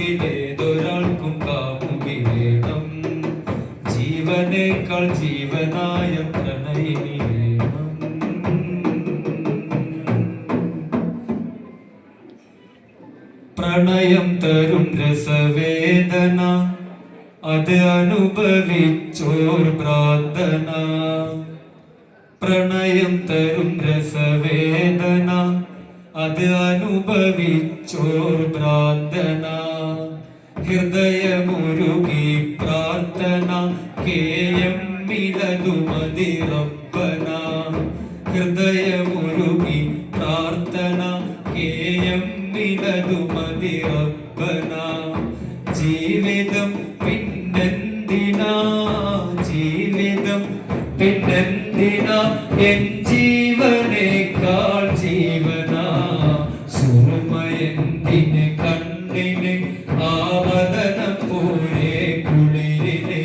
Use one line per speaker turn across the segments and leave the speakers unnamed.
ജീവിതത്തിലേതൊരാൾക്കും കാമുകി വേണം, ജീവനേക്കാൾ ജീവനായ പ്രണയിനി വേണം. പ്രണയം തരും രസവേദന അത് അനുഭവിച്ചോർ പ്രാർത്ഥന. പ്രണയം തരും രസവേദന അത് അനുഭവിച്ചോർ പ്രാർത്ഥന. ഹൃദയമുരുകി പ്രാർത്ഥന കേയമ്മിലതുമതി റബ്ബന. ഹൃദയമുരുകി പ്രാർത്ഥന കേയമ്മിലതുമതി റബ്ബന. ജീവിതം പിന്നെന്തിനാ, ജീവിതം പിന്നെന്തിനാ, എൻ ജീവനേക്കാൾ ജീവനാ. സുറുമയെന്തിന് കണ്ണിന് ആവതനം പോലെ കുളിരിനെ.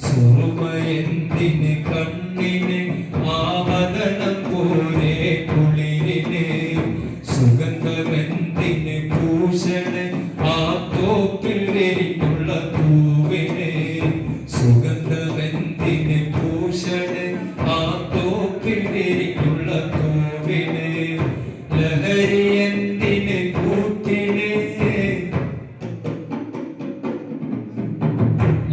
സുറുമയെന്തിന് കണ്ണിന് ആവതനം പോലെ കുളിരിനെ. സുഗന്ധമെന്തിന് ഭൂഷണ് ആ തോപ്പിൽ വിരിഞ്ഞുള്ള പൂവിനെ. സുഗന്ധമെന്തിന് ഭൂഷണ് ആ തോപ്പിൽ വിരിഞ്ഞുള്ള പൂവിനെ. ലഹരി എന്തിന് കൂട്ടിന്,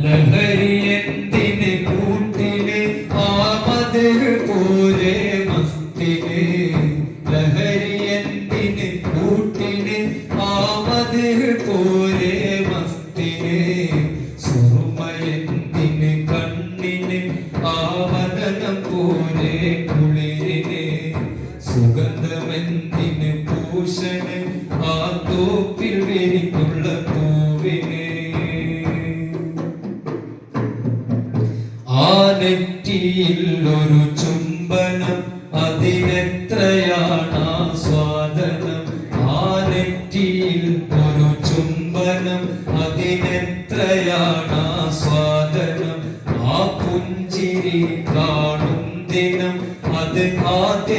ലഹരി എന്തിന് കൂട്ടിന്, ആമത് പോലെ മസ്തിന്. ലഹരി എന്തിന് കൂട്ടിന്, ആമത് പോലെ മസ്തിന്. സുറുമയെന്തിന് കണ്ണിന് ആവതനം പോലെ കുളിരിന്. സുഗന്ധമെന്തിന് ഭൂഷണ് ആ തോപ്പിൽ വിരിഞ്ഞുള്ള പൂവിന്. ആ നെറ്റിയിൽ ഒരു ചുംബനം അതിനെത്രയാണ് ആസ്വാദനം. ആ നെറ്റിയിൽ ഒരു ചുംബനം അതിനെത്രയാണ് ആസ്വാദനം. ആ പുഞ്ചിരി കാണും ദിനം അത് ആദ്യ